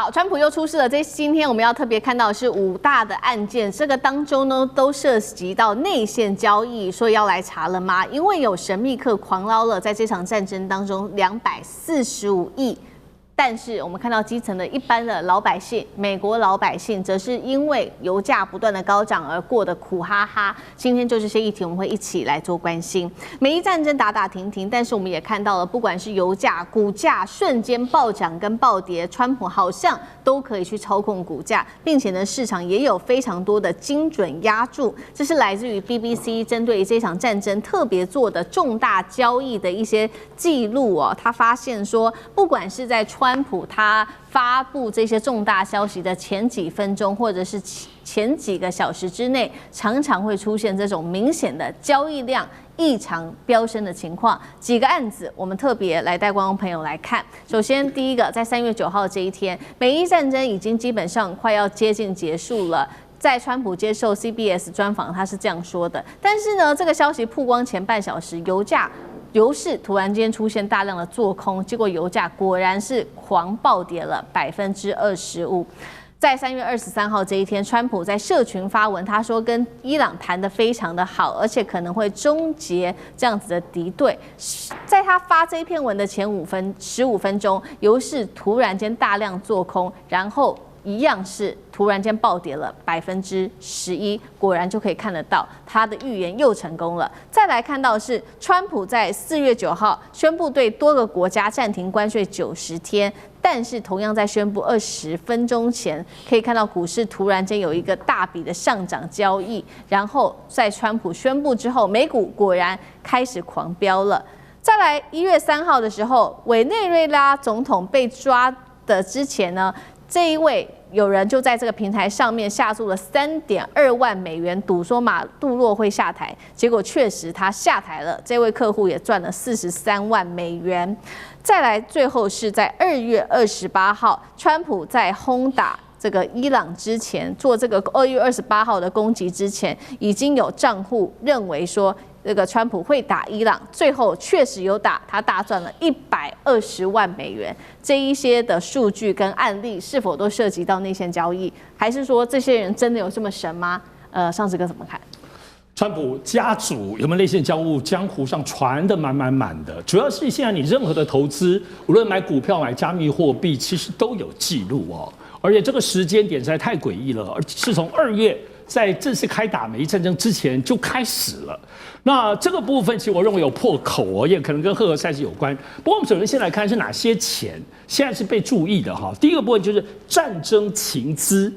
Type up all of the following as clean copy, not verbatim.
好，川普又出事了。今天我们要特别看到的是5大的案件，这个当中呢都涉及到内线交易，说要来查了吗？因为有神秘客狂捞了在这场战争当中245亿。但是我们看到基层的一般的老百姓，美国老百姓则是因为油价不断的高涨而过得苦哈哈。今天就这些议题，我们会一起来做关心。美伊战争打打停停，但是我们也看到了，不管是油价、股价瞬间暴涨跟暴跌，川普好像都可以去操控股价，并且呢，市场也有非常多的精准押注。这是来自于 BBC 针对这场战争特别做的重大交易的一些记录哦。他发现说，不管是在川普他发布这些重大消息的前几分钟，或者是前几个小时之内，常常会出现这种明显的交易量异常飙升的情况。几个案子，我们特别来带观众朋友来看。首先，第一个，在3月9号这一天，美伊战争已经基本上快要接近结束了。在川普接受 CBS 专访，他是这样说的。但是呢，这个消息曝光前半小时，油市突然间出现大量的做空，结果油价果然是狂暴跌了25%。在3月23号这一天，川普在社群发文，他说跟伊朗谈得非常的好，而且可能会终结这样子的敌对。在他发这一篇文的前15分钟，油市突然间大量做空，然后一样是突然间暴跌了11%，果然就可以看得到他的预言又成功了。再来看到的是，川普在4月9号宣布对多个国家暂停关税90天，但是同样在宣布20分钟前，可以看到股市突然间有一个大笔的上涨交易，然后在川普宣布之后，美股果然开始狂飙了。再来1月3号的时候，委内瑞拉总统被抓的之前呢，这一位有人就在这个平台上面下注了3.2万美元，赌说马杜罗会下台，结果确实他下台了，这位客户也赚了43万美元。再来，最后是在2月28号，川普在轰打这个伊朗之前，做这个2月28号的攻击之前，已经有账户认为说这个川普会打伊朗，最后确实有打，他大赚了120万美元。这一些的数据跟案例是否都涉及到内线交易，还是说这些人真的有这么神吗？上次哥怎么看？川普家族有没有内线交易？江湖上传的满的，主要是现在你任何的投资，无论买股票、买加密货币，其实都有记录哦。而且这个时间点实在太诡异了，而是从2月在正式开打美伊战争之前就开始了。那这个部分其实我认为有破口哦，也可能跟赫尔赛斯有关。不过我们首先先来看是哪些钱现在是被注意的哈。第一个部分就是战争情资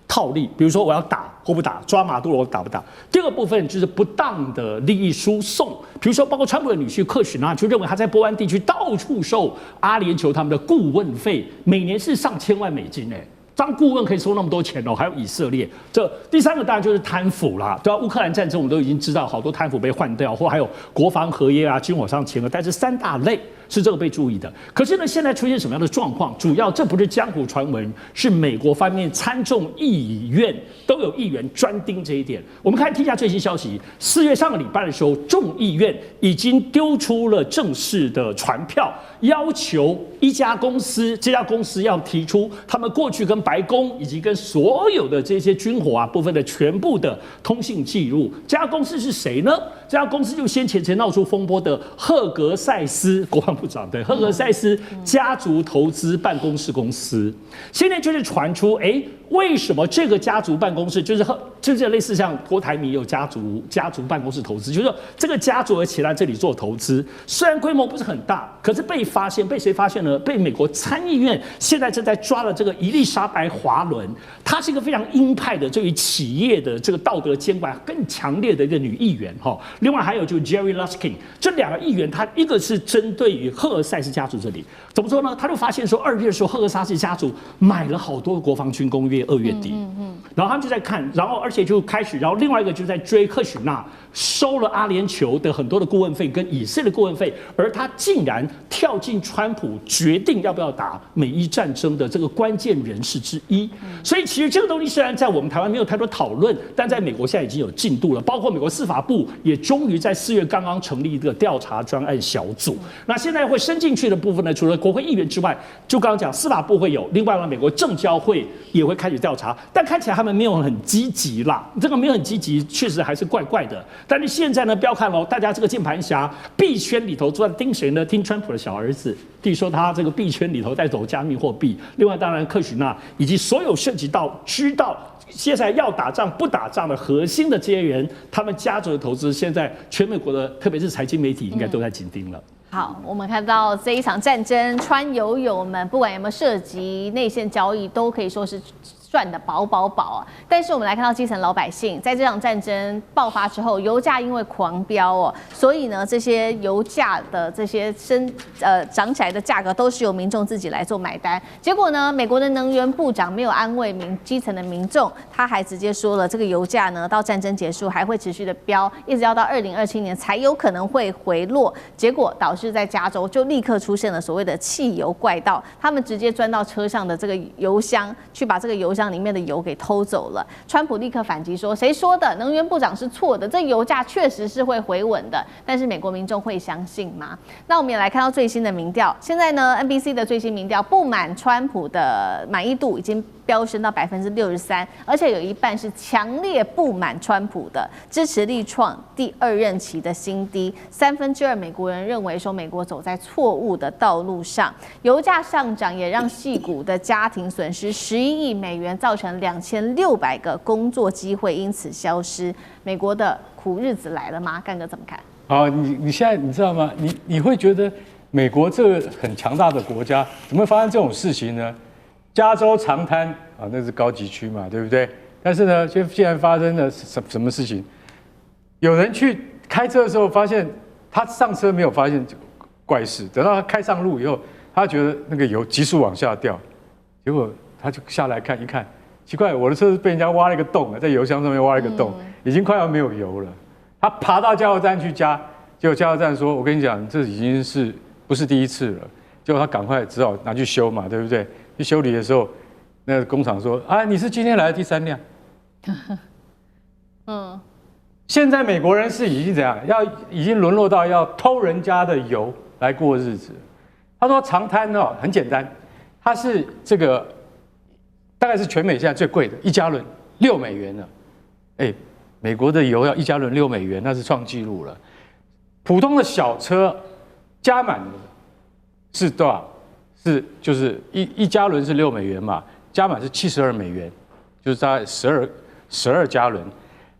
套利，比如说我要打或不打，抓马杜罗打不打。第二个部分就是不当的利益输送，比如说包括川普的女婿克许纳就认为他在波湾地区到处收阿联酋他们的顾问费，每年是上千万美金哎。当顾问可以收那么多钱哦，还有以色列。这第三个当然就是贪腐啦，对吧？乌克兰战争我们都已经知道，好多贪腐被换掉，或还有国防合约啊、军火商前额，但是3大类是这个被注意的。可是呢，现在出现什么样的状况？主要这不是江湖传闻，是美国方面参众议院都有议员专盯这一点。我们看听一下最新消息，4月上个礼拜的时候，众议院已经丢出了正式的传票，要求一家公司，这家公司要提出他们过去跟白宫以及跟所有的这些军火啊部分的全部的通信记录。这家公司是谁呢？这家公司就先前闹出风波的赫格塞斯国防部长，对，赫格塞斯家族投资办公室公司。现在就是传出，为什么这个家族办公室就是类似像郭台铭有家族办公室投资，就是说这个家族而且来这里做投资，虽然规模不是很大，可是被谁发现呢？被美国参议院现在正在抓的这个伊丽莎白华伦，她是一个非常鹰派的，对于企业的这个道德监管更强烈的一个女议员哈。另外还有就是 Jerry Luskin， 这2个议员，他一个是针对于赫尔塞斯家族这里，怎么说呢？他就发现说2月的时候，赫尔塞斯家族买了好多国防军工业，2月底，然后他们就在看，然后而且就开始，然后另外一个就在追克许纳收了阿联酋的很多的顾问费跟以色列的顾问费，而他竟然跳进川普决定要不要打美伊战争的这个关键人士之一。所以其实这个东西虽然在我们台湾没有太多讨论，但在美国现在已经有进度了，包括美国司法部也终于在4月刚刚成立一个调查专案小组。那现在在会伸进去的部分呢，除了国会议员之外，就刚刚讲司法部会有，另外呢，美国证交会也会开始调查，但看起来他们没有很积极啦。这个没有很积极，确实还是怪怪的。但是现在呢，不要看喽，大家这个键盘侠币圈里头都在盯谁呢？盯川普的小儿子，据说他这个币圈里头在走加密货币。另外，当然克许纳以及所有涉及到知道接下来要打仗不打仗的核心的这些人，他们家族的投资，现在全美国的特别是财经媒体应该都在紧盯了。好，我们看到这一场战争，川友友们不管有没有涉及内线交易，都可以说是赚得饱啊！但是我们来看到基层老百姓，在这场战争爆发之后，油价因为狂飙哦，所以呢，这些油价的这些涨起来的价格都是由民众自己来做买单。结果呢，美国的能源部长没有安慰基层的民众，他还直接说了，这个油价呢到战争结束还会持续的飙，一直要到2027年才有可能会回落。结果导致在加州就立刻出现了所谓的汽油怪盗，他们直接钻到车上的这个油箱去把这个油箱里面的油给偷走了。川普立刻反击说：“谁说的？能源部长是错的，这油价确实是会回稳的。”但是美国民众会相信吗？那我们也来看到最新的民调，现在呢 ，NBC 的最新民调，不满川普的满意度已经飙升到63%，而且有一半是强烈不满川普的，支持力创第2任期的新低。2/3美国人认为说美国走在错误的道路上，油价上涨也让矽谷的家庭损失11亿美元，造成2600个工作机会因此消失。美国的苦日子来了吗？干哥怎么看？好，你现在你知道吗？你会觉得美国这个很强大的国家，怎么会发生这种事情呢？加州长滩啊，那是高级区嘛，对不对？但是呢，现在发生了什么事情？有人去开车的时候，发现他上车没有发现怪事，等到他开上路以后，他觉得那个油急速往下掉，结果他就下来看一看，奇怪，我的车被人家挖了一个洞，在油箱上面挖了一个洞，已经快要没有油了。他爬到加油站去加，结果加油站说：“我跟你讲，这已经不是第一次了。”结果他赶快只好拿去修嘛，对不对？去修理的时候，那个工厂说：“啊，你是今天来的第3辆。”现在美国人是已经怎样？已经沦落到要偷人家的油来过日子。他说长滩哦很简单，它是这个大概是全美现在最贵的，1加仑6美元了。哎，美国的油要1加仑6美元，那是创纪录了。普通的小车加满的是多少？就是一加仑是6美元嘛，加满是72美元，就是大概12加仑。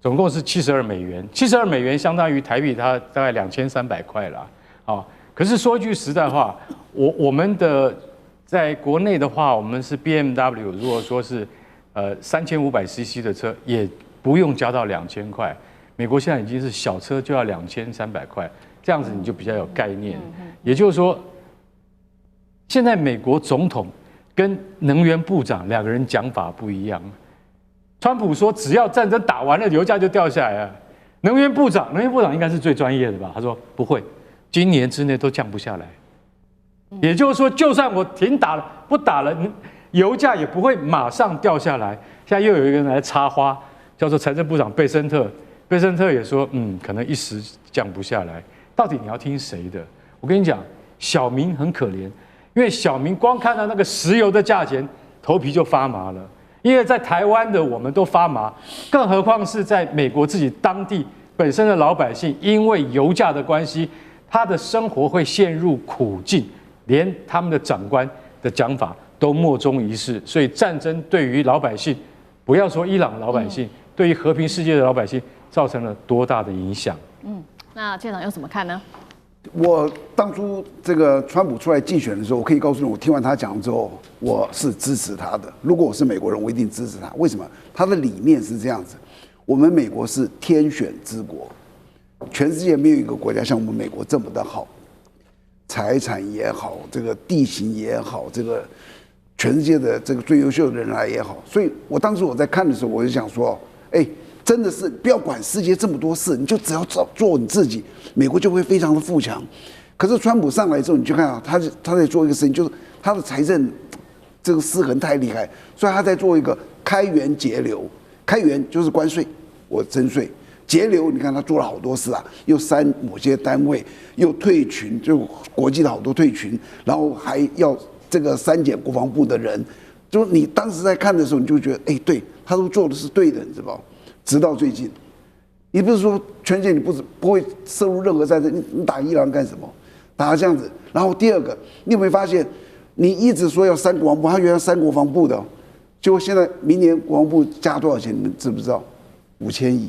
总共是72美元，72美元相当于台币它大概2300块啦。啊，可是说句实在话，我们的在国内的话，我们是 BMW， 如果说是3500cc 的车，也不用加到2000块。美国现在已经是小车就要2300块，这样子你就比较有概念。也就是说，现在美国总统跟能源部长2个人讲法不一样。川普说，只要战争打完了，油价就掉下来了。能源部长应该是最专业的吧？他说不会，今年之内都降不下来。也就是说，就算我停打了，不打了，油价也不会马上掉下来。现在又有一个人来插花，叫做财政部长贝森特。贝森特也说，可能一时降不下来。到底你要听谁的？我跟你讲，小民很可怜，因为小民光看到那个石油的价钱，头皮就发麻了。因为在台湾的我们都发麻，更何况是在美国自己当地本身的老百姓，因为油价的关系，他的生活会陷入苦境，连他们的长官的讲法都莫衷一是。所以战争对于老百姓，不要说伊朗老百姓，对于和平世界的老百姓造成了多大的影响？那舰长又怎么看呢？我当初这个川普出来竞选的时候，我可以告诉你，我听完他讲之后，我是支持他的。如果我是美国人，我一定支持他。为什么？他的理念是这样子：我们美国是天选之国，全世界没有一个国家像我们美国这么的好，财产也好，这个地形也好，这个全世界的这个最优秀的人来也好。所以我当时我在看的时候，我就想说，真的是不要管世界这么多事，你就只要做你自己，美国就会非常的富强。可是川普上来之后，你就看到他在做一个事情，就是他的财政这个失衡太厉害，所以他在做一个开源节流。开源就是关税，我征税；节流，你看他做了好多事啊，又删某些单位，又退群，就国际的好多退群，然后还要这个删减国防部的人，就你当时在看的时候，你就觉得，哎，对他都做的是对的，你知道吗？直到最近，你不是说全世界你不会涉入任何战争，你打伊朗干什么？打他这样子。然后第二个，你有没有发现，你一直说要删国防部，他原来删国防部的，结果现在明年国防部加多少钱？你们知不知道？5000亿。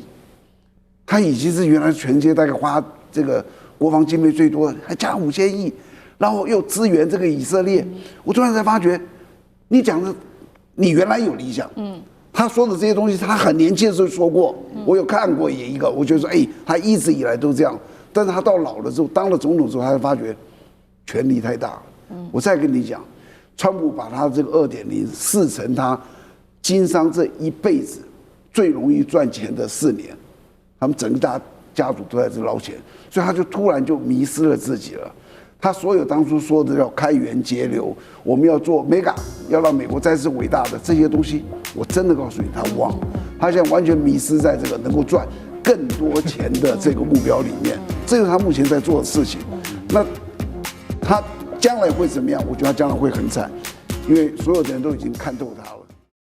他已经是原来全世界大概花这个国防经费最多的，还加5000亿，然后又支援这个以色列。我突然才发觉，你讲的，你原来有理想，他说的这些东西，他很年轻的时候说过，我有看过也一个，我觉得说，哎，他一直以来都这样，但是他到老了之后，当了总统之后，他才发觉权力太大了。我再跟你讲，川普把他这个2.0视成他经商这一辈子最容易赚钱的4年。他们整个家族都在这捞钱，所以他就突然就迷失了自己了。他所有当初说的要开源节流，我们要做 mega， 要让美国再次伟大的这些东西，我真的告诉你，他忘了。他现在完全迷失在这个能够赚更多钱的这个目标里面，这是他目前在做的事情。那他将来会怎么样？我觉得他将来会很惨，因为所有的人都已经看透他了。